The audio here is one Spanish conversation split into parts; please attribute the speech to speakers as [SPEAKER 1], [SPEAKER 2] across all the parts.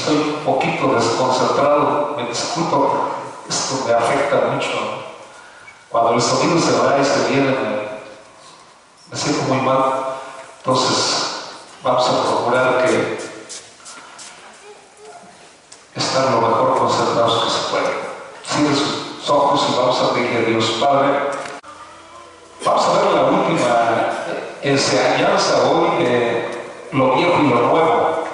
[SPEAKER 1] estoy un poquito desconcentrado, me disculpo, porque esto me afecta mucho. Cuando el sonido se va y se viene, me siento muy mal. Entonces, vamos a procurar que estar lo mejor concentrados que se pueda. Cierre sus ojos y vamos a pedirle a Dios Padre. Vamos a ver la última enseñanza hoy de lo viejo y lo nuevo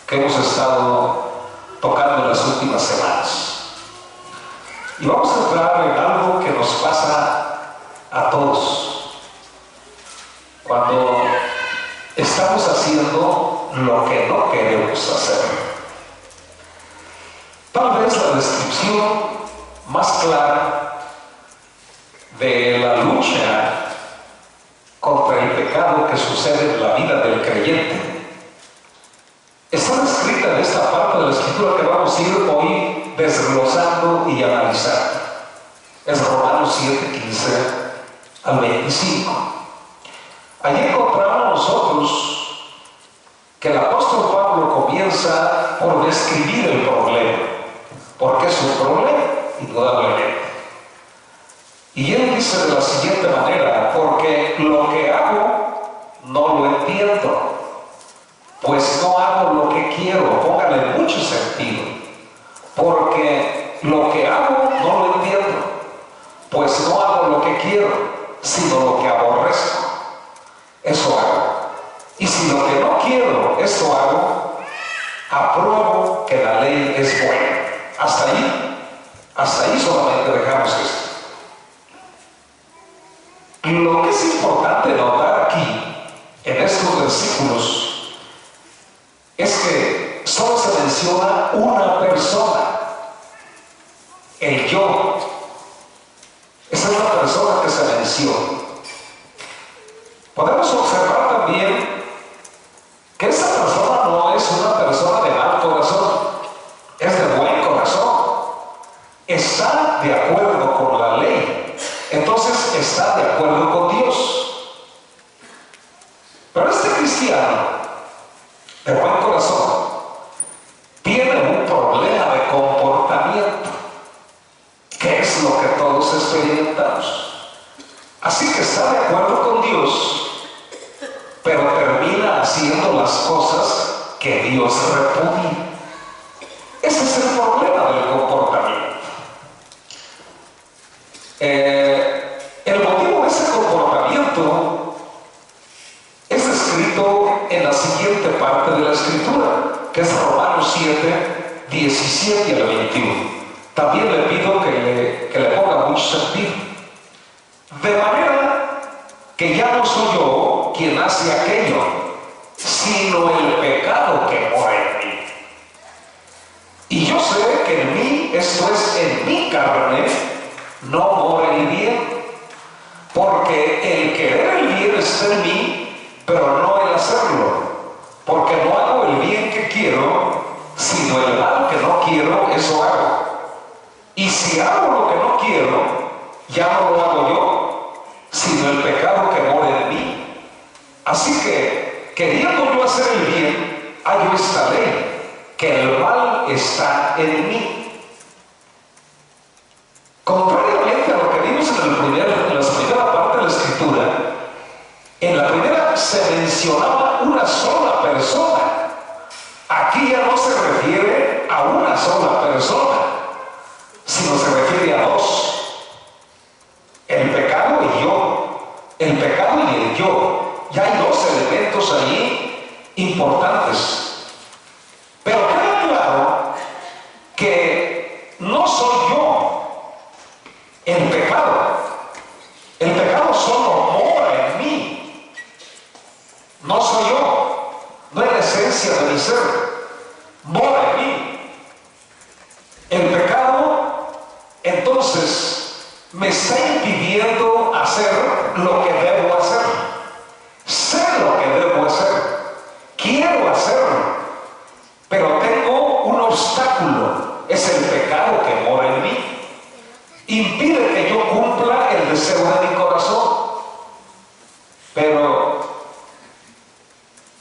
[SPEAKER 1] que hemos estado tocando en las últimas semanas. Y vamos a entrar en algo que nos pasa a todos. Cuando estamos haciendo lo que no queremos hacer. Tal vez la descripción más clara de la lucha contra el pecado que sucede en la vida del creyente está descrita en esta parte de la Escritura que vamos a ir hoy desglosando y analizando. Es Romanos 7, 15 al 25. Allí encontramos nosotros que el apóstol Pablo comienza por describir el problema, porque es un problema, indudablemente. Y él dice de la siguiente manera: porque lo que hago no lo entiendo, pues no hago lo que quiero. Póngale mucho sentido. Porque lo que hago no lo entiendo, pues no hago lo que quiero, sino lo que aborrezco, eso hago. Y si lo que no quiero, eso hago, apruebo que la ley es buena. Hasta ahí solamente dejamos esto. Lo que es importante notar aquí, en estos versículos, es que solo se menciona una persona, el yo. Esa es la persona que se menciona. Podemos observar también que esa persona no es una persona de mal corazón, es de buen corazón. Está de acuerdo con la ley, entonces está de acuerdo con Dios. Pero este cristiano de buen corazón tiene un problema de comportamiento, que es lo que todos experimentamos. Así que está de acuerdo con Dios, pero termina haciendo las cosas que Dios repudia. Ese es el problema del comportamiento. El motivo de ese comportamiento es descrito en la siguiente parte de la Escritura, que es Romanos 7, 17 al 21. También le pido que le ponga mucho sentido. De manera que ya no soy yo quien hace aquello, sino el pecado que mora en mí. Y yo sé que en mí, esto es, en mi carne, no mora el bien, porque el querer el bien está en mí, pero no el hacerlo, porque no hago el bien que quiero, sino el mal que no quiero, eso hago. Y si hago lo que no quiero, ya no lo hago yo, sino el pecado que mora en mí. Así que, queriendo yo hacer el bien, hallo esta ley, que el mal está en mí. Contrariamente a lo que vimos en la primera parte de la Escritura, en la primera se mencionaba una sola persona. Aquí ya no se refiere a una sola persona, sino se refiere a dos: el pecado y yo. El pecado y el yo. Ya hay dos elementos allí importantes. Pero queda claro que no soy yo el pecado. El pecado solo mora en mí. No soy yo. No es la esencia de mi ser. Mora en mí. El pecado, entonces, me está impidiendo hacer lo que debo hacer. Sé lo que debo hacer. Quiero hacerlo. Pero tengo un obstáculo. Es el pecado que mora en mí. Impide que yo cumpla el deseo de mi corazón. Pero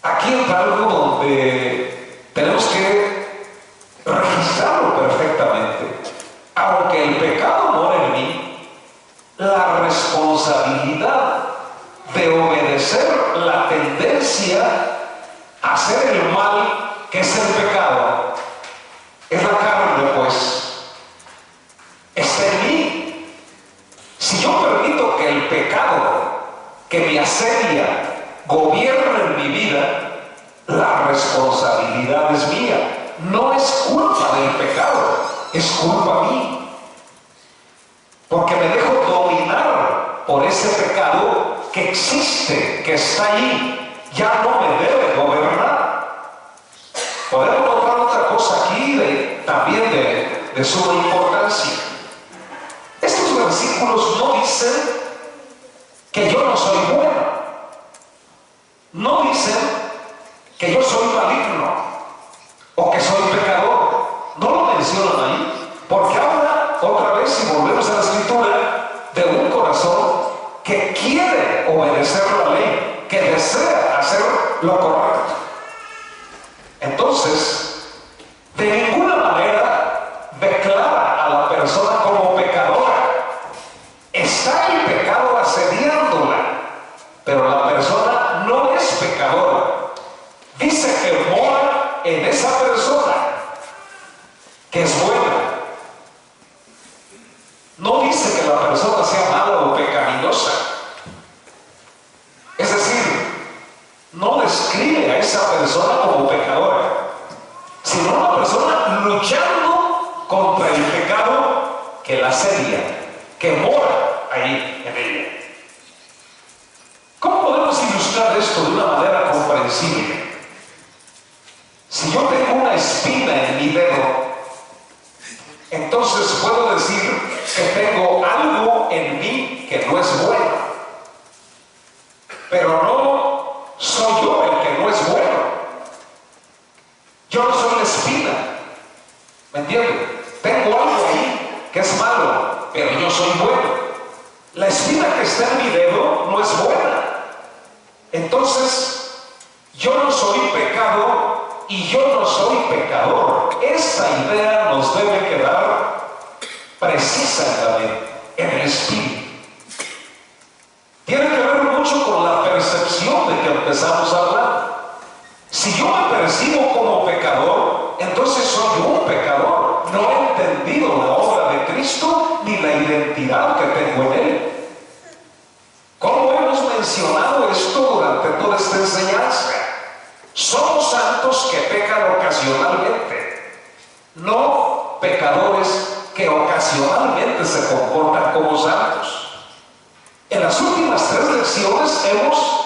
[SPEAKER 1] aquí entra algo donde tenemos que mal que es el pecado, es la carne, pues, está en mí. Si yo permito que el pecado que me asedia gobierne en mi vida, la responsabilidad es mía. No es culpa del pecado, es culpa mía. Porque me dejo dominar por ese pecado que existe, que está ahí. Ya no me debe gobernar. Podemos notar otra cosa aquí también de suma importancia. Estos versículos no dicen que yo no soy bueno. No dicen que yo soy maligno o que soy pecador. No lo mencionan ahí, porque habla otra vez, si volvemos a la escritura, de un corazón que quiere obedecer la ley, que desea hacer lo correcto. Entonces, de ninguna manera declara a la persona como pecadora. Está el pecado asediándola, pero la persona no es pecadora. Dice que mora en esa persona, que es buena. No dice que la persona sea mala o pecaminosa. Es decir, no describe a esa persona como pecadora, sino una persona luchando contra el pecado que la asedia, que mora ahí en ella. ¿Cómo podemos ilustrar esto de una manera comprensible? Si yo tengo una espina en mi dedo, entonces puedo decir que tengo algo en mí que no es bueno. Pero no soy yo el que no es bueno. Yo no soy la espina. ¿Me entienden? Tengo algo ahí que es malo, pero yo soy bueno. La espina que está en mi dedo no es buena. Entonces, yo no soy pecado y yo no soy pecador. Esta idea nos debe quedar precisa en el espíritu. Tiene que ver mucho con la percepción de que empezamos a hablar. Si yo me percibo como pecador, entonces soy yo un pecador. No he entendido la obra de Cristo ni la identidad que tengo en Él. ¿Cómo hemos mencionado esto durante toda esta enseñanza? Somos santos que pecan ocasionalmente, no pecadores que ocasionalmente se comportan como santos. En las últimas 3 lecciones hemos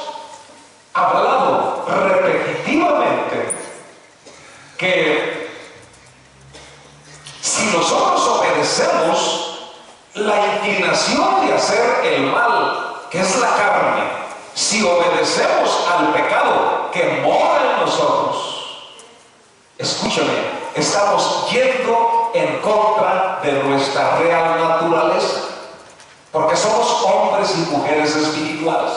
[SPEAKER 1] hablado repetitivamente que si nosotros obedecemos la inclinación de hacer el mal, que es la carne, si obedecemos al pecado que mora en nosotros, escúchame, estamos yendo en contra de nuestra real naturaleza, porque somos hombres y mujeres espirituales.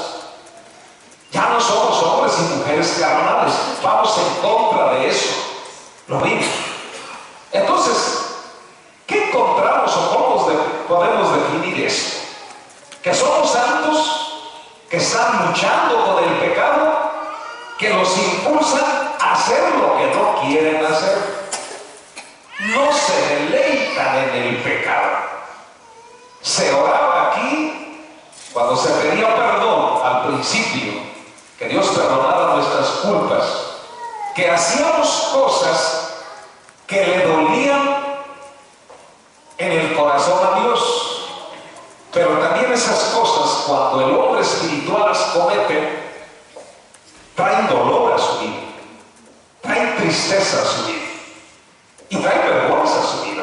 [SPEAKER 1] Ya no somos hombres y mujeres carnales, vamos en contra de eso. Lo vimos. Entonces, ¿qué encontramos o cómo podemos definir esto? Que somos santos, que están luchando con el pecado, que los impulsan a hacer lo que no quieren hacer. No se deleitan en el pecado. Se oraba aquí, cuando se pedía perdón al principio, que Dios perdonara nuestras culpas, que hacíamos cosas que le dolían en el corazón a Dios. Pero también esas cosas, cuando el hombre espiritual las comete, traen dolor a su vida, traen tristeza a su vida y traen vergüenza a su vida,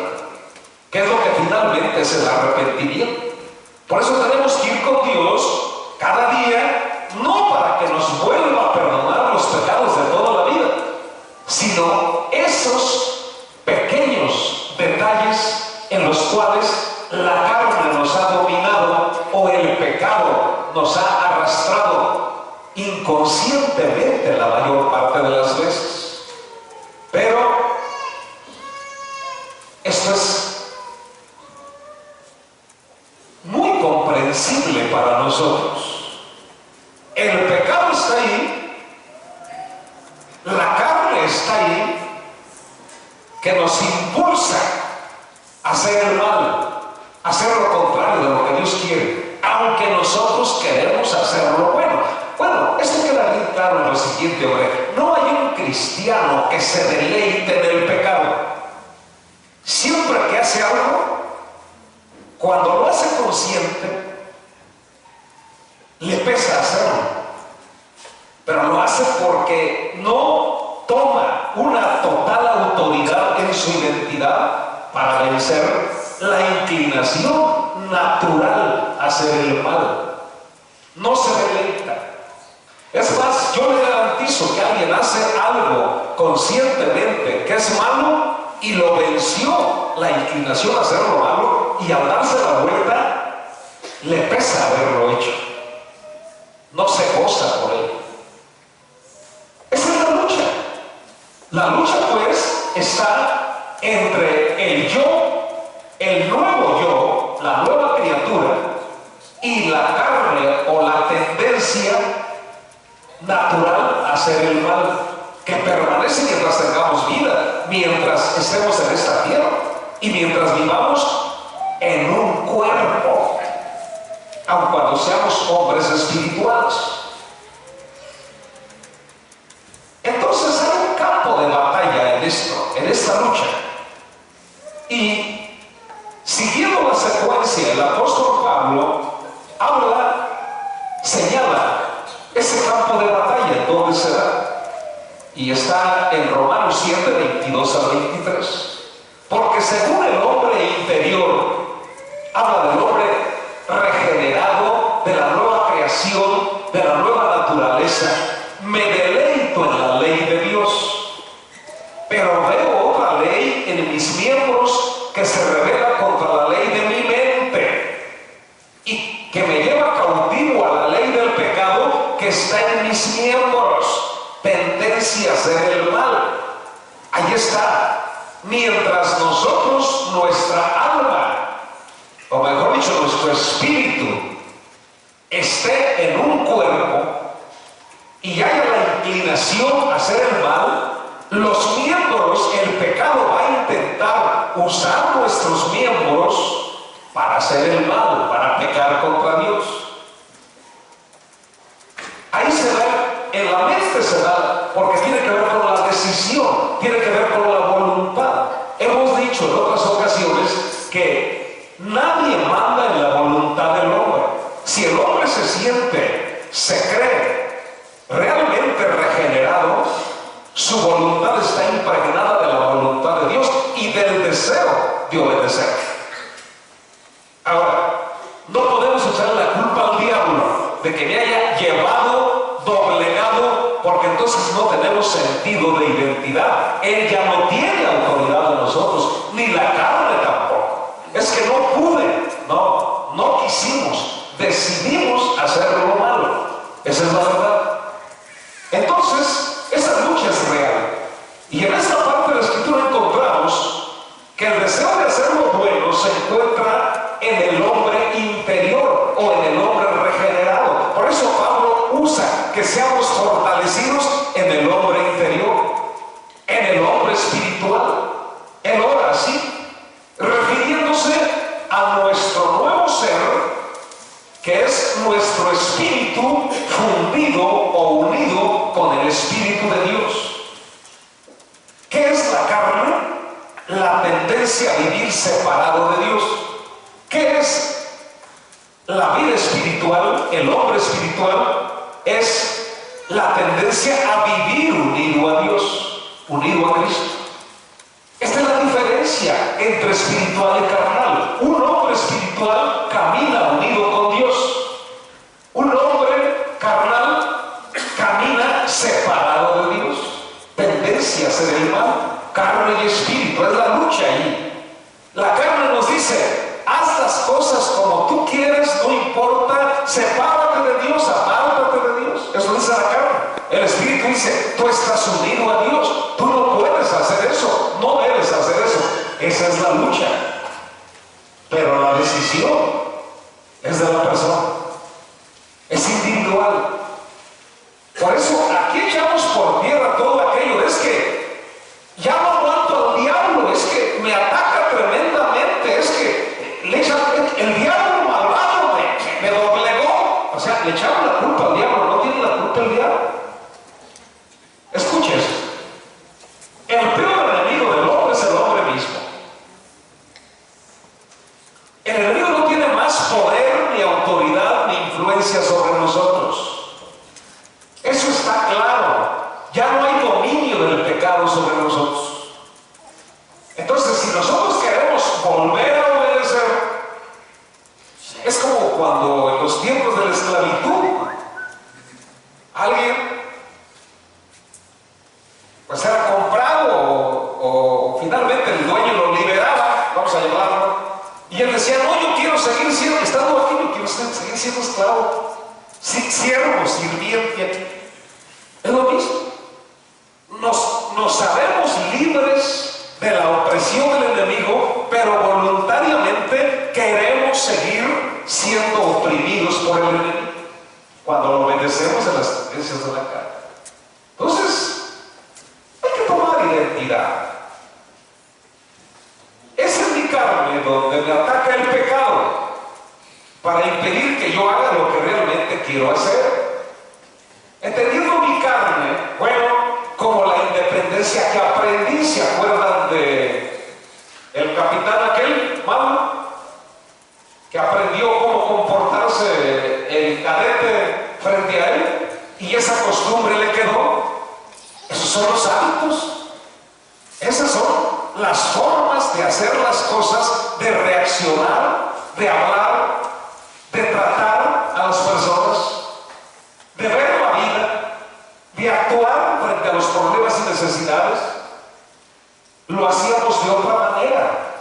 [SPEAKER 1] que es lo que finalmente es el arrepentimiento. Por eso tenemos que ir con Dios cada día, no para que nos vuelva a perdonar los pecados de toda la vida, sino esos pequeños detalles en los cuales la carne nos ha dominado o el pecado nos ha arrastrado inconscientemente la mayor parte de las veces. Pero esto es muy comprensible para nosotros. El pecado está ahí, la carne está ahí que nos impulsa a hacer el mal, a hacer lo contrario de lo que Dios quiere, aunque nosotros queremos hacer lo bueno. Bueno, esto queda bien claro en lo siguiente, hombre. No hay un cristiano que se deleite en el pecado. Siempre que hace algo, cuando lo hace consciente, le pesa hacerlo, pero lo hace porque no toma una total autoridad en su identidad para vencer la inclinación natural a hacer el mal. No se deleita. Es más, yo le garantizo que alguien hace algo conscientemente que es malo y lo venció la inclinación a hacer lo malo, y al darse la vuelta le pesa haberlo hecho. No se goza por él. Esa es la lucha. La lucha, pues, está entre el yo, el nuevo yo, la nueva criatura, y la carne o la tendencia natural a hacer el mal, que permanece mientras tengamos vida, mientras estemos en esta tierra y mientras vivamos en un cuerpo, aun cuando seamos hombres espirituales. Entonces hay un campo de batalla en esto, en esta lucha. Y siguiendo la secuencia, el apóstol Pablo habla, señala ese campo de batalla, ¿dónde se da? Y está en Romanos 7, 22 al 23. Porque según el hombre interior, habla del hombre regenerado, de la nueva creación, de la nueva naturaleza, me deleito en la ley de Dios, pero veo otra ley en mis miembros que se revela contra la ley de mi mente y que me lleva cautivo a la ley del pecado que está en mis miembros. Tendencia a hacer el mal. Ahí está. Mientras nosotros, nuestra alma, o mejor dicho, nuestro espíritu, esté en un cuerpo y haya la inclinación a hacer el mal, los miembros, el pecado va a intentar usar nuestros miembros para hacer el mal, para pecar contra Dios. Ahí se da, en la mente se da, porque tiene que ver con la decisión, tiene que ver con la voluntad. Hemos dicho en otras ocasiones que nadie manda en la voluntad del hombre. Si el hombre se siente, se cree realmente regenerado, su voluntad está impregnada de la voluntad de Dios y del deseo de obedecer. Ahora, no podemos echarle la culpa al diablo de que me haya llevado, doblegado, porque entonces no tenemos sentido de identidad. Él ya no tiene autoridad de nosotros, ni la carne tampoco. Es que no pude, no quisimos, decidimos hacer lo malo. Esa es la verdad. Entonces, esa lucha es real. Y en esta parte de la Escritura encontramos que el deseo de hacer lo bueno se encuentra en el hombre interior o en el hombre regenerado. Por eso Pablo usa que seamos fortalecidos en el hombre interior, en el hombre espiritual. Él ora así, refiriéndose a nuestro nuevo ser, que es nuestro espíritu fundido o unido con el Espíritu de Dios. ¿Qué es la carne? La tendencia a vivir separado de Dios. ¿Qué es la vida espiritual? El hombre espiritual es la tendencia a vivir unido a Dios, unido a Cristo. Esta es la diferencia entre espiritual y carnal. Un hombre espiritual camina unido con Dios. Un hombre carnal camina separado de Dios. Tendencia a hacer el mal, carne y espíritu. Es la lucha ahí. La carne nos dice: haz las cosas como tú quieres, no importa, sepárate de Dios, apártate de Dios. Eso dice la carne. El espíritu dice: tú estás unido a Dios, tú no puedes hacer eso, no debes hacer eso. Esa es la lucha. Pero la decisión es de la persona, es individual. Por eso aquí echamos por tierra todo aquello. Es que Y él decía, no, yo quiero seguir siendo, estando aquí, yo quiero seguir siendo esclavo, siervo, sirviente. Es lo mismo. Nos sabemos libres de la opresión del enemigo, pero voluntariamente queremos seguir siendo oprimidos por el enemigo cuando lo obedecemos en las tendencias de la carne. Entonces, hay que tomar identidad. Es en mi carne donde me ataca el pecado para impedir que yo haga lo que realmente quiero hacer. Entendiendo mi carne, bueno, como la independencia que aprendí. ¿Se acuerdan de el capitán aquel malo que aprendió cómo comportarse el cadete frente a él y esa costumbre le quedó? Esos son los hábitos, esas son las formas de hacer las cosas, de reaccionar, de hablar, de tratar a las personas, de ver la vida, de actuar frente a los problemas y necesidades. Lo hacíamos de otra manera,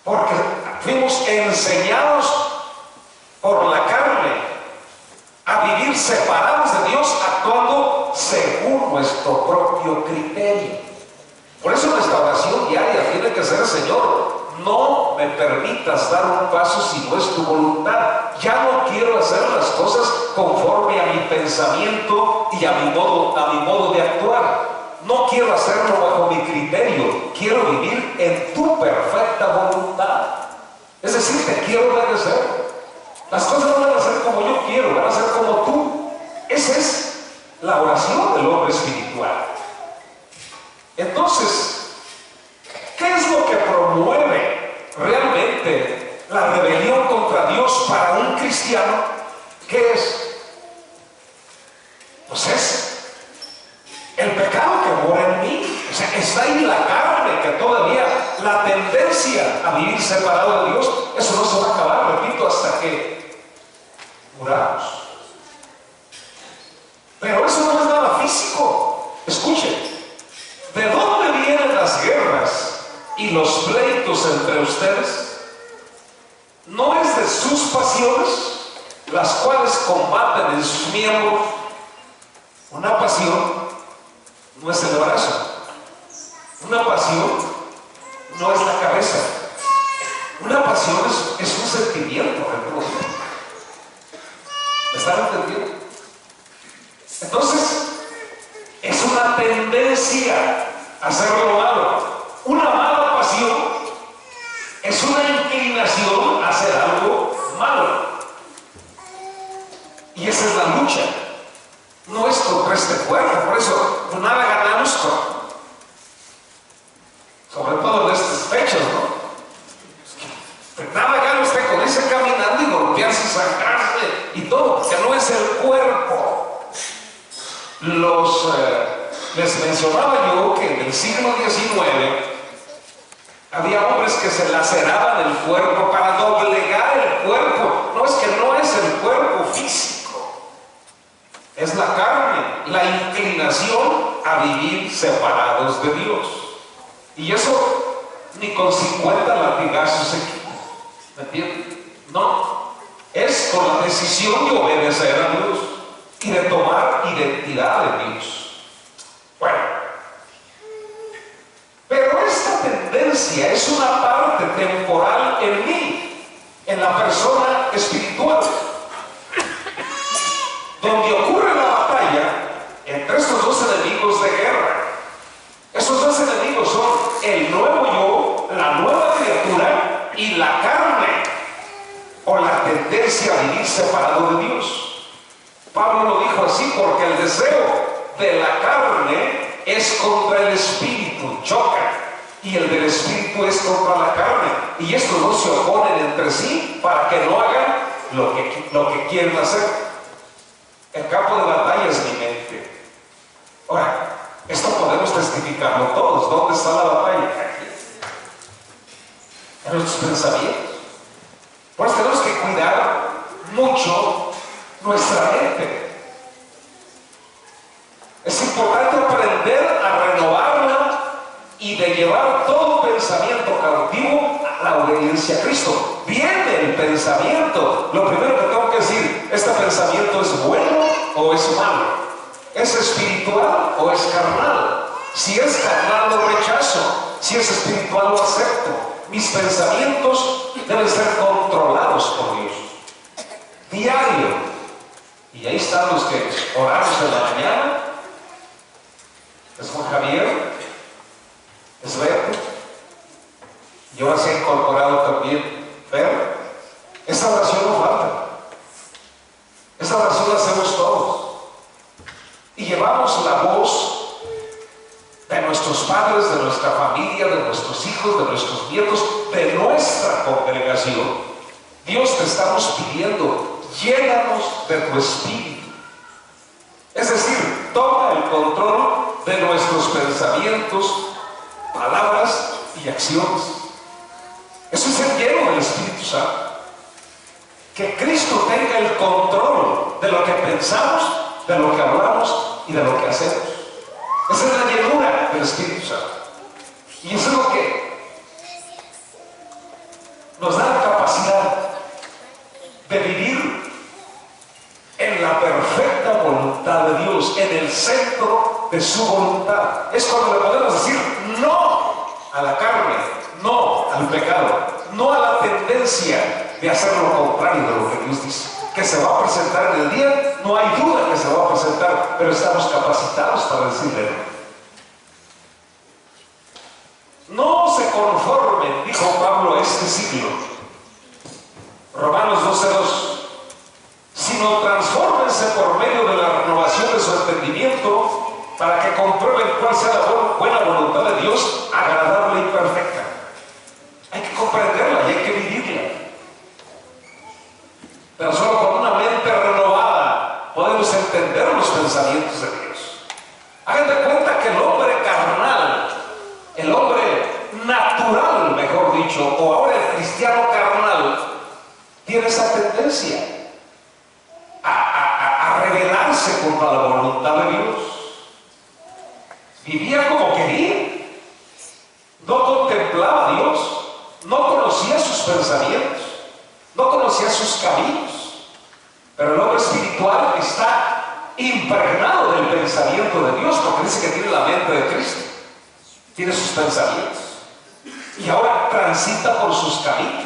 [SPEAKER 1] porque fuimos enseñados por la carne a vivir separados de Dios, actuando según nuestro propio criterio. Por eso nuestra oración diaria tiene que ser: Señor, no me permitas dar un paso si no es tu voluntad. Ya no quiero hacer las cosas conforme a mi pensamiento y a mi modo de actuar. No quiero hacerlo bajo mi criterio. Quiero vivir en tu perfecta voluntad. Es decir, te quiero obedecer. Las cosas no van a ser como yo quiero, van a ser como tú. Esa es la oración del hombre espiritual. Entonces, ¿qué es lo que promueve realmente la rebelión contra Dios para un cristiano? ¿Qué es? Pues es el pecado que mora en mí. O sea, está ahí la carne, que todavía la tendencia a vivir separado de Dios, eso no se va a acabar, repito, hasta que muramos. Pero eso no es nada físico. Escuchen. ¿De dónde vienen las guerras y los pleitos entre ustedes? ¿No es de sus pasiones, las cuales combaten en sus miembros? Una pasión no es el brazo. Una pasión no es la cabeza. Una pasión es un sentimiento. ¿Me están entendiendo? Entonces, es una tendencia a hacer lo malo. Una mala pasión es una inclinación a hacer algo malo. Y esa es la lucha. No es contra este cuerpo. Por eso nada ganamos sobre todo en estas fechas, ¿no? Nada gana usted con irse caminando y golpearse, sangrarse y todo, porque no es el cuerpo. Les mencionaba yo que en el siglo XIX había hombres que se laceraban el cuerpo para doblegar el cuerpo. No, es que no es el cuerpo físico, es la carne, la inclinación a vivir separados de Dios. Y eso ni con 50 latigazos se quita. ¿Me entiendes? No, es con la decisión de obedecer a Dios y de tomar identidad de Dios. Bueno, pero esta tendencia es una parte temporal en mí, en la persona espiritual, donde ocurre la batalla entre estos dos enemigos de guerra. Esos dos enemigos son el nuevo yo, la nueva criatura, y la carne, o la tendencia a vivir separado de Dios. Pablo lo dijo así: porque el deseo de la carne es contra el espíritu, choca, y el del espíritu es contra la carne, y estos dos se oponen entre sí para que no hagan lo que quieren hacer. El campo de batalla es mi mente. Ahora, esto podemos testificarlo todos. ¿Dónde está la batalla? Aquí, en nuestros pensamientos. Por eso tenemos que cuidar mucho nuestra mente. Es importante aprender a renovarla y de llevar todo pensamiento cautivo la obediencia a Cristo. Viene el pensamiento. Lo primero que tengo que decir, ¿este pensamiento es bueno o es malo? ¿Es espiritual o es carnal? Si es carnal lo rechazo, si es espiritual lo acepto. Mis pensamientos deben ser controlados por Dios. Diario. Y ahí están los que oramos en la mañana. Es Juan Javier, es Beto, y ahora se ha incorporado también Fer. Esta oración no falta. Esta oración la hacemos todos. Y llevamos la voz de nuestros padres, de nuestra familia, de nuestros hijos, de nuestros nietos, de nuestra congregación. Dios, te estamos pidiendo, llénanos de tu espíritu. Es decir, toma el control de nuestros pensamientos, palabras y acciones. Eso es el lleno del Espíritu Santo. Que Cristo tenga el control de lo que pensamos, de lo que hablamos y de lo que hacemos. Esa es la llenura del Espíritu Santo. Y eso es lo que nos da la capacidad de vivir en la perfecta voluntad de Dios, en el centro de su voluntad. Es cuando le podemos decir no a la carne, no al pecado, no a la tendencia de hacer lo contrario de lo que Dios dice. Que se va a presentar en el día, no hay duda que se va a presentar, pero estamos capacitados para decirle no. No se conformen, dijo Pablo, a este siglo. Romanos 12:2. Sino transfórmense por medio de la renovación de su entendimiento para que comprueben cuál sea la buena voluntad de Dios, agradable y perfecta. Hay que comprenderla y hay que vivirla. Pero solo con una mente renovada podemos entender los pensamientos de Dios. Hagan de cuenta que el hombre carnal, el hombre natural, mejor dicho, o ahora el cristiano carnal, tiene esa tendencia a rebelarse contra la voluntad de Dios. Vivía como quería, no contemplaba a Dios, no conocía sus pensamientos, no conocía sus caminos. Pero el hombre espiritual está impregnado del pensamiento de Dios, porque dice que tiene la mente de Cristo, tiene sus pensamientos y ahora transita por sus caminos.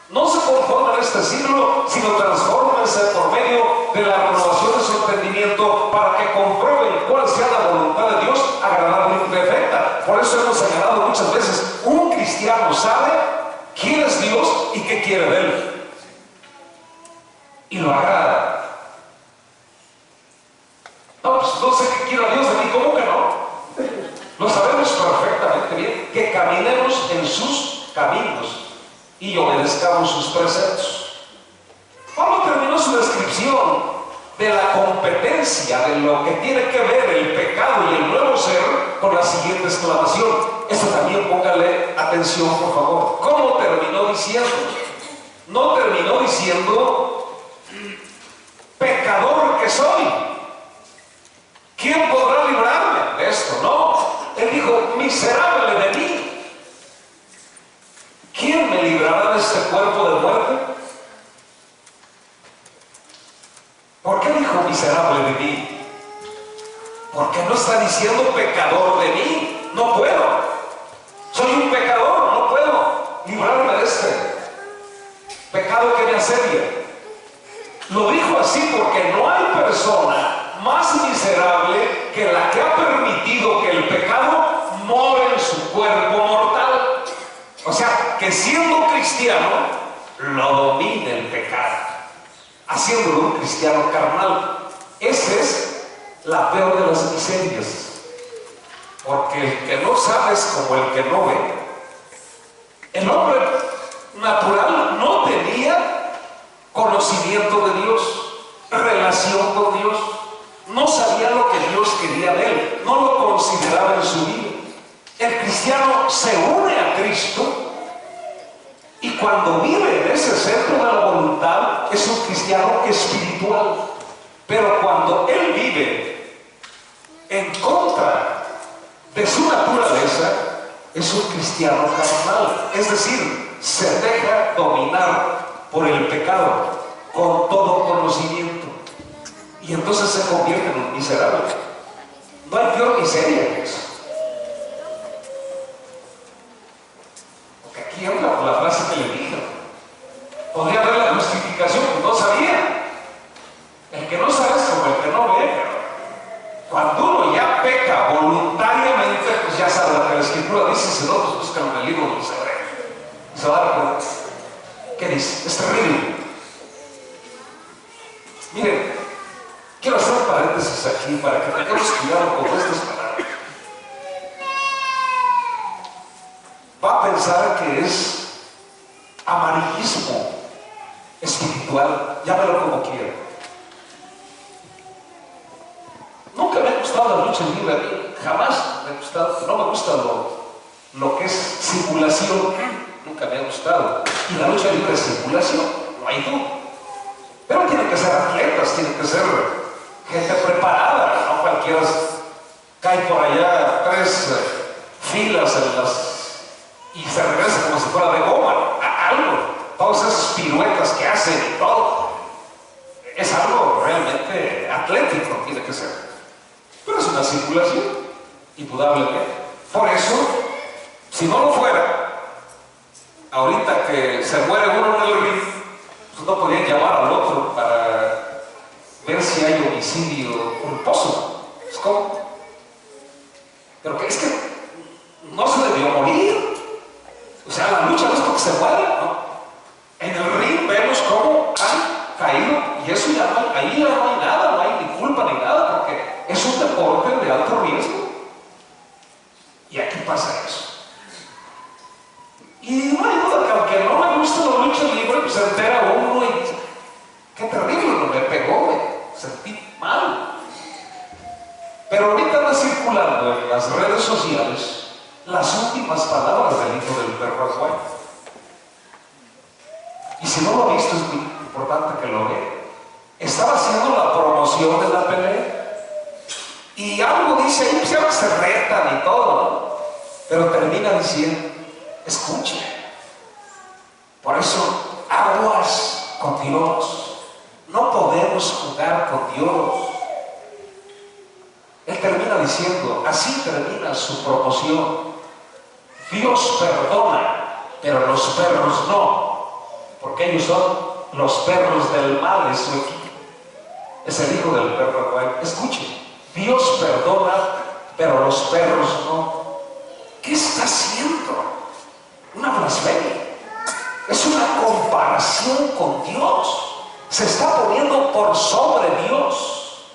[SPEAKER 1] No se conforman en este siglo, sino transfórmense por medio de la renovación de su entendimiento para que comprueben cuál sea la voluntad de Dios, agradable y perfecta. Por eso hemos señalado muchas veces, un cristiano sabe quién es Dios y qué quiere de él. Y lo agrada. No, pues no sé qué quiere Dios de mí, ¿cómo que no? Lo sabemos perfectamente bien, que caminemos en sus caminos y obedezcamos sus preceptos. Pablo terminó su descripción de la competencia de lo que tiene que ver el pecado y el nuevo ser con la siguiente exclamación. Eso también póngale atención, por favor. ¿Cómo terminó diciendo? No terminó diciendo pecador que soy, ¿quién podrá librarme de esto? No, él dijo miserable de mí. ¿Quién me librará de este cuerpo de muerte? ¿Por qué dijo miserable de mí? Porque no está diciendo pecador de mí. No puedo. Soy un pecador, no puedo librarme de este pecado que me asedia. Lo dijo así porque no hay persona más miserable que la que ha permitido que el pecado more en su cuerpo mortal. O sea, que siendo cristiano, lo domina el pecado, haciéndolo un cristiano carnal. Esa es la peor de las miserias, porque el que no sabe es como el que no ve. El hombre natural no tenía conocimiento de Dios, relación con Dios, no sabía lo que Dios quería de él, no lo consideraba en su vida. El cristiano se une a Cristo y cuando vive en ese centro de la voluntad es un cristiano espiritual. Pero cuando él vive en contra de su naturaleza es un cristiano carnal. Es decir, se deja dominar por el pecado con todo conocimiento. Y entonces se convierte en un miserable. No hay peor miseria que eso. Porque aquí entra por la frase que le dije. Podría haber la justificación, pues no sabía. El que no sabe es como el que no ve. Cuando uno ya peca voluntariamente, pues ya sabe lo que la Escritura dice. Si no, pues buscan en el libro de los Hebreos. Y se va a dar cuenta. ¿Qué dice? Es terrible. Miren, quiero hacer un paréntesis aquí para que tengamos cuidado con estas palabras. Va a pensar que es amarillismo espiritual, llámelo como quiera. Nunca me ha gustado la lucha libre a mí, jamás me ha gustado, no me gusta lo que es simulación, nunca me ha gustado. Y la lucha libre es simulación, no hay duda. Pero tienen que ser atletas, tienen que ser gente preparada, no cualquiera cae por allá 3 filas y se regresa como si fuera de goma, algo, todas esas piruetas que hacen y todo, es algo realmente atlético, tiene que ser. Pero es una simulación, indudablemente. Por eso, si no lo fuera, ahorita que se muere uno en el ring, pues no podían llamar al otro para ver si hay homicidio culposo. ¿Es como? Pero que es que no se debió morir. O sea, la lucha no es porque se muera, ¿no? En el ring vemos cómo han caído y eso ya no hay, ahí ya no hay nada, no hay ni culpa ni nada, porque es un deporte de alto riesgo. Y aquí pasa eso. Y no hay duda que aunque no me gusta la lucha libre, pues se entera uno y dice, qué terrible, me pegó, me sentí mal. Pero ahorita anda circulando en las redes sociales las últimas palabras del hijo del perro Aguayo. Y si no lo ha visto, es muy importante que lo vea. Estaba haciendo la promoción de la pelea y algo dice ahí, pues se retan y todo, ¿no? Pero termina diciendo, escuche, por eso aguas con Dios, no podemos jugar con Dios. Él termina diciendo, así termina su promoción, Dios perdona, pero los perros no, porque ellos son los perros del mal, es su equipo, es el hijo del perro Aguayo. Escuche, Dios perdona, pero los perros no. ¿Qué está haciendo? Una blasfemia. Es una comparación con Dios. Se está poniendo por sobre Dios.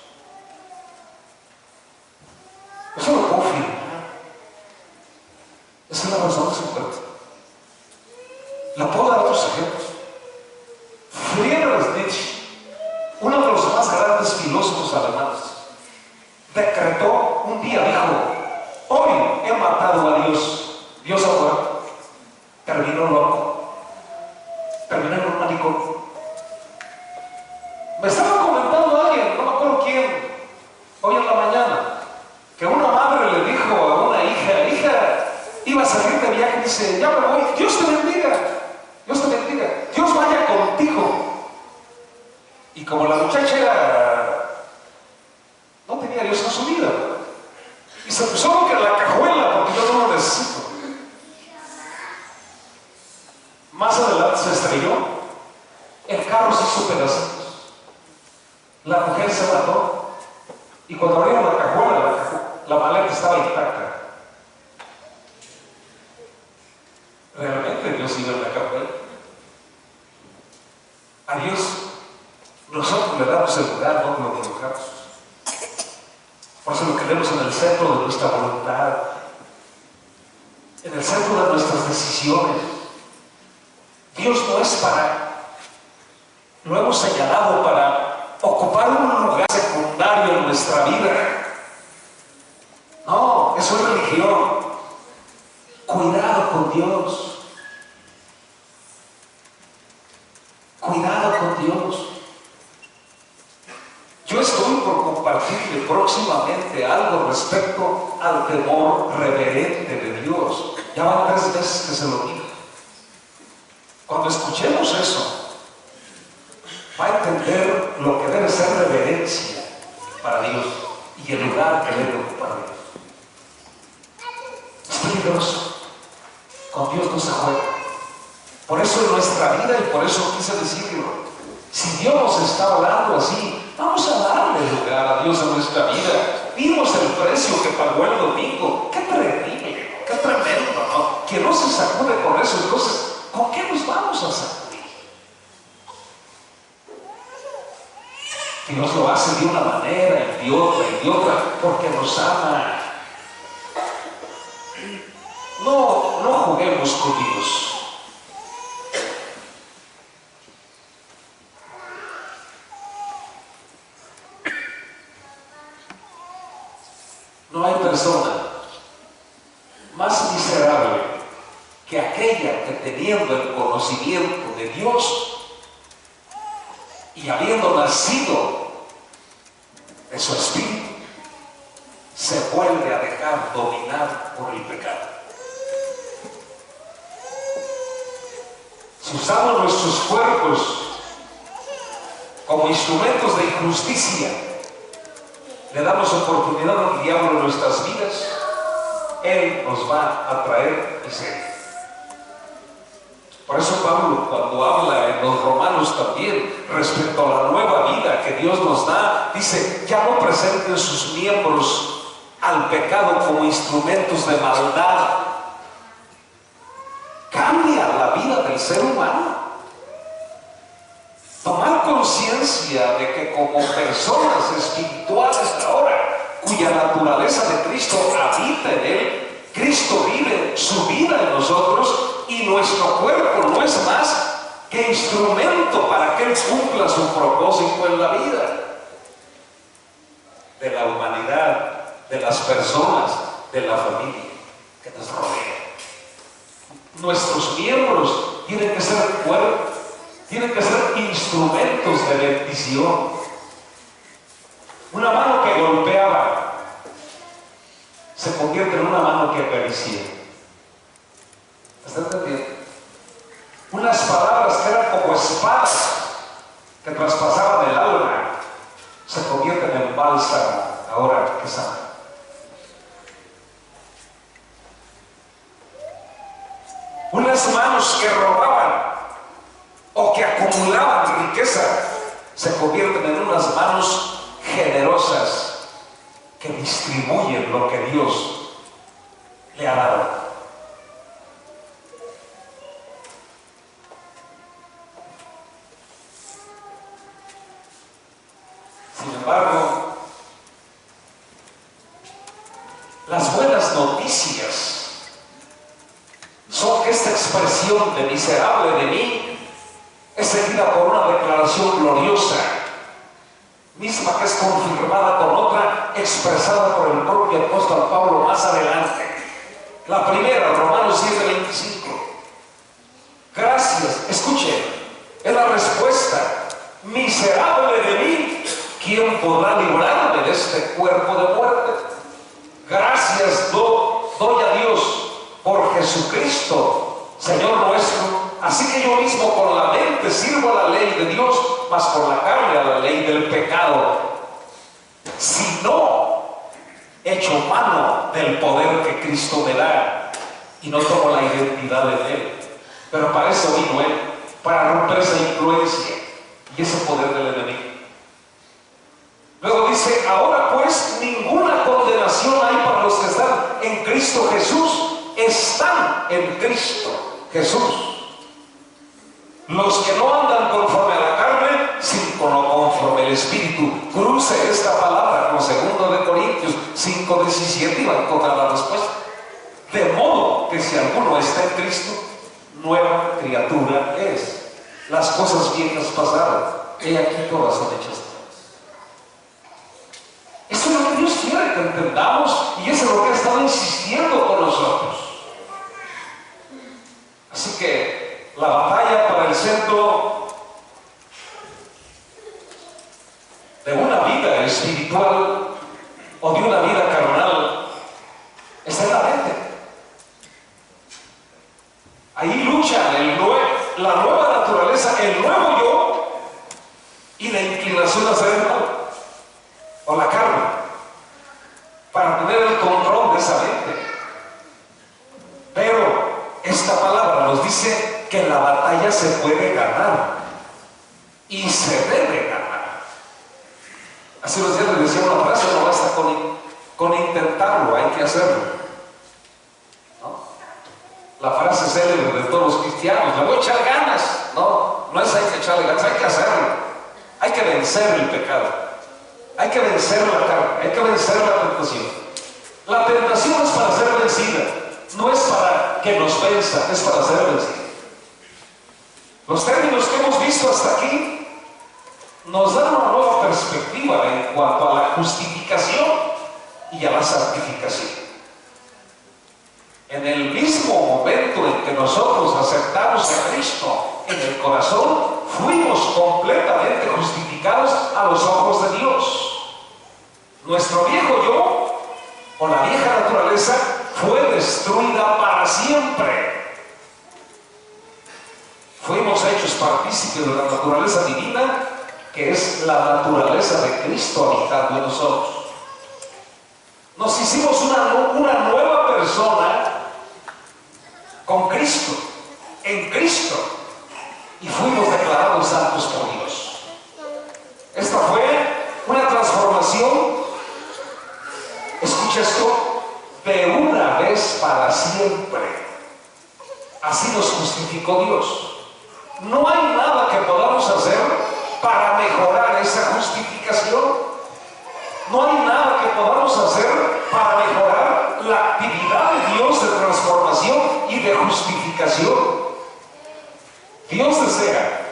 [SPEAKER 1] Eso lo puedo afirmar. Esa es la razón de su cuenta. La puedo dar otros ejemplos. Friedrich Nietzsche, uno de los más grandes filósofos alemanes, decretó un día, dijo, hoy he matado a Dios. Dios ha muerto. Terminó loco. Terminó en un manicomio. Me estaba comentando alguien, no me acuerdo quién, hoy en la mañana, que una madre le dijo a una hija, iba a salir de viaje y dice, ya me voy, Dios te bendiga, Dios te bendiga, Dios vaya contigo. Y como la muchacha no tenía a Dios en su vida, y se puso que en la cajuela, porque yo no lo necesito. Más adelante se estrelló, el carro se hizo pedacitos, la mujer se mató, y cuando abrieron la cajuela, la maleta estaba intacta. Realmente Dios iba en la cajuela. A Dios nosotros le damos el lugar, no lo colocamos. Por eso lo queremos en el centro de nuestra voluntad, en el centro de nuestras decisiones. Dios no es lo hemos señalado para ocupar un lugar secundario en nuestra vida. No, eso es religión. Cuidado con Dios. Cuidado con Dios. Yo estoy por compartirle próximamente algo respecto al temor reverente de Dios. Ya van 3 veces que se lo digo. Cuando escuchemos eso, va a entender lo que debe ser reverencia para Dios y el lugar que debe ocupar Dios. Es peligroso. Con Dios no se juega. Por eso en nuestra vida, y por eso quise decirlo, si Dios nos está hablando así, vamos a darle lugar a Dios en nuestra vida. Vimos el precio que pagó el domingo. Qué terrible, qué tremendo, ¿no? Que no se sacude con eso. Entonces, ¿con qué nos vamos a sacudir? Dios lo hace de una manera y de otra, porque nos ama. No juguemos con Dios. No hay persona más miserable que aquella que, teniendo el conocimiento de Dios y habiendo nacido de su espíritu, se vuelve a dejar dominar por el pecado. Si usamos nuestros cuerpos como instrumentos de injusticia, le damos oportunidad al diablo en nuestras vidas, él nos va a traer miseria. Por eso Pablo, cuando habla en los Romanos también respecto a la nueva vida que Dios nos da, dice: ya no presenten sus miembros al pecado como instrumentos de maldad. Cambia la vida del ser humano. Tomar conciencia de que como personas espirituales ahora, cuya naturaleza de Cristo habita en él, Cristo vive su vida en nosotros y nuestro cuerpo no es más que instrumento para que Él cumpla su propósito en la vida de la humanidad, de las personas, de la familia que nos rodea. Nuestros miembros tienen que ser cuerpos, tienen que ser instrumentos de bendición. Una mano que golpeaba se convierte en una mano que acaricia. ¿Está entendiendo? Unas palabras que eran como espadas que traspasaban el alma se convierten en bálsamo ahora que sana. Unas manos que robaban o que acumulaban riqueza se convierten en unas manos generosas que distribuyen lo que Dios le ha dado. Sin embargo, las buenas noticias son que esta expresión de miserable de mí es seguida por una declaración gloriosa, misma que es confirmada con otra expresada por el propio apóstol Pablo más adelante. La primera, Romanos 7:25. Gracias, escuchen, es la respuesta: miserable de mí, ¿quién podrá librarme de este cuerpo de muerte? Gracias doy a Dios por Jesucristo, Señor nuestro. Así que yo mismo con la mente sirvo a la ley de Dios, mas con la carne a la ley del pecado. Si no echo mano del poder que Cristo me da y no tomo la identidad de Él. Pero para eso vino Él, para romper esa influencia y ese poder del enemigo. Luego dice: ahora pues ninguna condenación hay para los que están en Cristo Jesús. Están en Cristo Jesús. Los que no andan conforme a la carne, sino conforme al Espíritu. Cruce esta palabra con 2 Corintios 5:17 y va a encontrar la respuesta. De modo que si alguno está en Cristo, nueva criatura es. Las cosas viejas pasaron, he aquí todas son hechas. Eso es lo que Dios quiere que entendamos, y eso es lo que ha estado insistiendo con nosotros. Así que la batalla para el centro de una vida espiritual o de una vida carnal está en la mente. Ahí luchan la nueva naturaleza, el nuevo yo y la inclinación a hacer el mal, o la carne, para tener el control de esa mente. Pero esta palabra nos dice que la batalla se puede ganar y se debe ganar. Hace unos días les decía una frase: no basta con intentarlo, hay que hacerlo. La frase célebre de todos los cristianos: le voy a echar ganas. No es hay que echarle ganas, hay que hacerlo. Hay que vencer el pecado, hay que vencer la carne, hay que vencer la tentación. La tentación es para ser vencida, no es para que nos venza, es para ser vencida. Los términos que hemos visto hasta aquí nos dan una nueva perspectiva en cuanto a la justificación y a la santificación. En el mismo momento en que nosotros aceptamos a Cristo en el corazón, fuimos completamente justificados a los ojos de Dios. Nuestro viejo yo, o la vieja naturaleza, fue destruida para siempre. Fuimos hechos partícipes de la naturaleza divina, que es la naturaleza de Cristo habitando en nosotros. Nos hicimos una nueva persona con Cristo, en Cristo, y fuimos declarados santos por Dios. Esta fue una transformación, escucha esto, de una vez para siempre. Así nos justificó Dios. No hay nada que podamos hacer para mejorar esa justificación. No hay nada que podamos hacer para mejorar la actividad de Dios de transformación y de justificación. Dios desea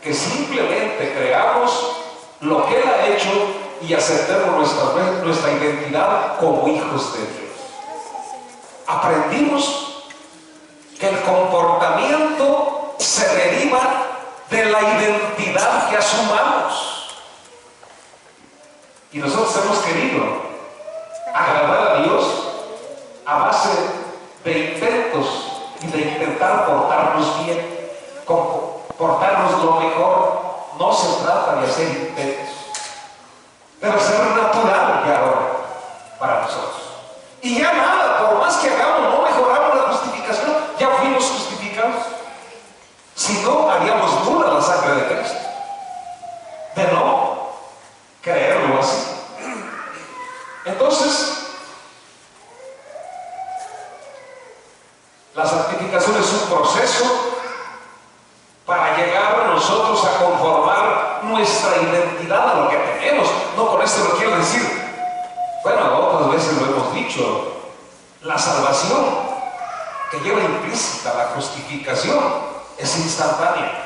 [SPEAKER 1] que simplemente creamos lo que Él ha hecho y aceptemos nuestra identidad como hijos de Dios. Aprendimos que el comportamiento se deriva de la identidad que asumamos. Y nosotros hemos querido agradar a Dios a base de intentos y de intentar portarnos bien, portarnos lo mejor. No se trata de hacer intentos, debe ser natural ya ahora para nosotros. Y ya nada, por más que hagamos, no mejoramos la justificación, ya fuimos justificados. Si no, haríamos nula la sangre de Cristo. De no creerlo así. Entonces, la santificación es un proceso para llegar nosotros a conformar nuestra identidad a lo que tenemos. No con esto lo quiero decir, bueno, otras veces lo hemos dicho, la salvación que lleva implícita la justificación es instantánea.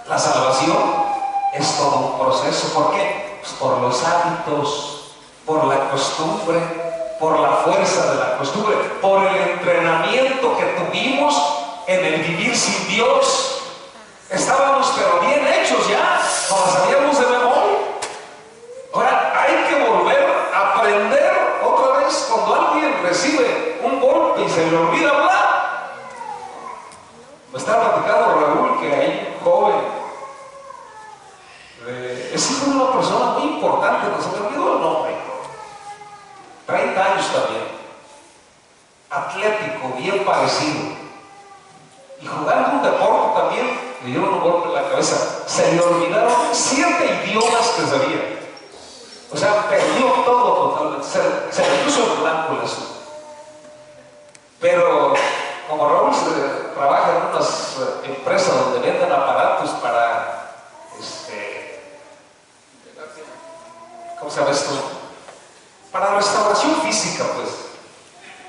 [SPEAKER 1] La salvación es todo un proceso. ¿Por qué? Pues por los hábitos, por la costumbre, por la fuerza de la costumbre, por el entrenamiento que tuvimos en el vivir sin Dios. Estábamos pero bien hechos ya, nos la sabíamos de memoria. Ahora hay que volver a aprender otra vez. Cuando alguien recibe un golpe y se le olvida hablar, me estaba platicando Raúl que hay un joven, es hijo de una persona muy importante, no se me olvidó el nombre, 30 años también, atlético, bien parecido, y jugando un deporte también, le dieron un golpe en la cabeza, se le olvidaron 7 idiomas que sabía. O sea, perdió todo totalmente, se le puso en blanco el asunto. Pero como Raúl trabaja en unas empresas donde venden aparatos para ¿cómo se llama esto? Para restauración física, pues.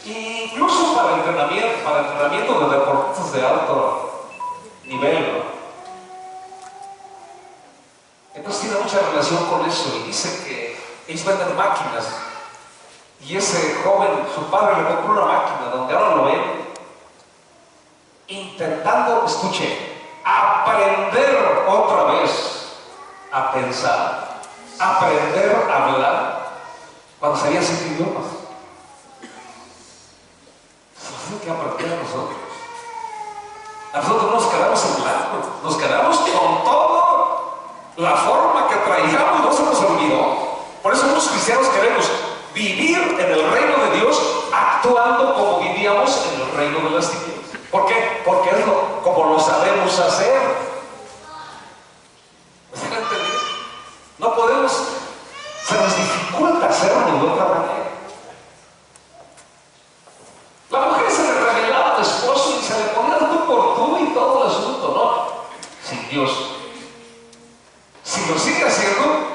[SPEAKER 1] E incluso para entrenamiento de deportistas de alto nivel, ¿no? Entonces tiene mucha relación con eso y dice que ellos venden máquinas y ese joven, su padre le compró una máquina donde ahora lo ven intentando, escuche, aprender otra vez a pensar, aprender a hablar cuando sabía 5 idiomas. Eso es lo que aprendemos nosotros. Nosotros nos quedamos en blanco. nos quedamos con toda la forma que traíamos, no se nos olvidó. Por eso muchos cristianos queremos vivir en el reino de Dios actuando como vivíamos en el reino de las tinieblas. ¿Por qué? Porque es como lo sabemos hacer. ¿Me han entendido? No podemos, se nos dificulta hacerlo de otra manera. La mujer se le revelaba al esposo y se le ponía tú por tú y todo el asunto, ¿no? Sin Dios. Si lo sigue haciendo,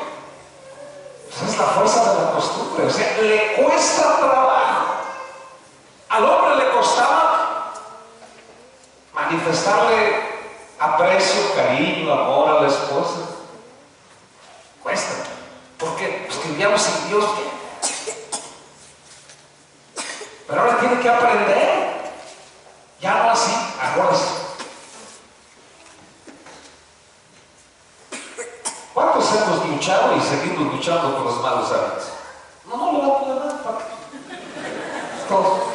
[SPEAKER 1] pues es la fuerza de la costumbre. O sea, le cuesta trabajo. Al hombre le costaba manifestarle aprecio, cariño, amor a la esposa. Cuesta. ¿Por qué? Pues que vivíamos sin Dios. Pero ahora tiene que aprender. Ya no así, ahora sí. ¿Cuántos hemos luchado y seguimos luchando con los malos hábitos? No le va a poder dar para qué. Todo.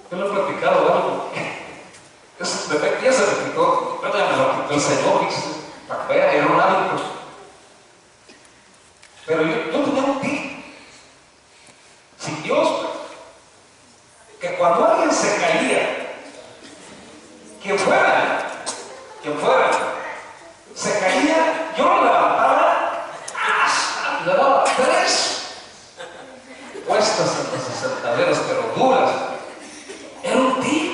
[SPEAKER 1] Yo le he platicado algo. Ya se me quitó. Ya me lo quitó el Señor. Para que vea, era un hábito. Pero yo tenía un tip. Sin Dios, que cuando alguien se caía, quien fuera, se caía, yo lo levantaba, le daba 3 puestas en las sentaderas, pero duras. Era un tip.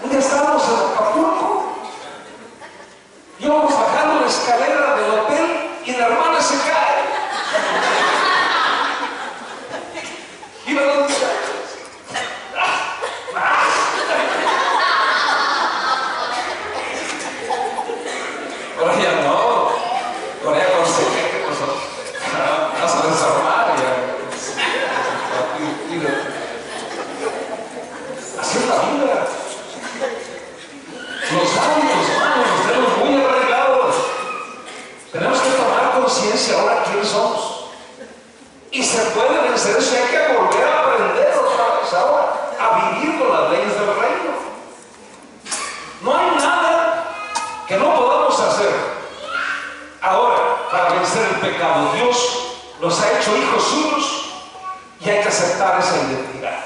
[SPEAKER 1] Un día estábamos en Acapulco, íbamos bajando la escalera del hotel y la hermana se cae. Y me lo dice. Ahora ya no. Ahora ya aconsejé que nosotros vas a desarmar así es la vida. Los hábitos, hermanos, los tenemos muy arreglados. Tenemos que tomar conciencia ahora quién somos. Y se puede vencer eso y hay que volver a aprender otra vez ahora a vivir con las leyes del reino. No hay nada que no podamos hacer ahora para vencer el pecado. Dios nos ha hecho hijos suyos y hay que aceptar esa identidad.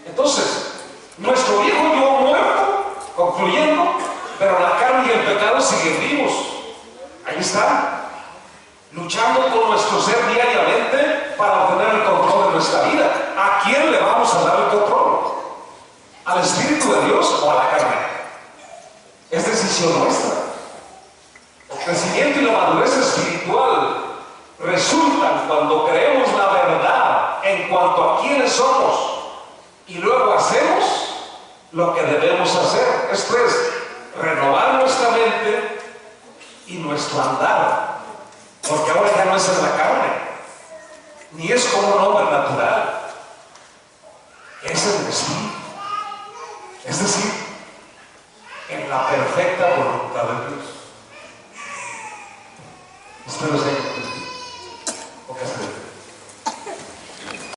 [SPEAKER 1] Entonces, nuestro viejo yo muerto, concluyendo, pero la carne y el pecado siguen vivos. Ahí están, luchando con nuestro ser diariamente para obtener el control de nuestra vida. ¿A quién le vamos a dar el control? ¿Al Espíritu de Dios o a la carne? Es decisión nuestra. El crecimiento y la madurez espiritual resultan cuando creemos la verdad en cuanto a quiénes somos y luego hacemos lo que debemos hacer. Esto es, renovar nuestra mente y nuestro andar. Porque ahora ya no es en la carne, ni es como un hombre natural, es en el Espíritu. Es decir, en la perfecta voluntad de Dios.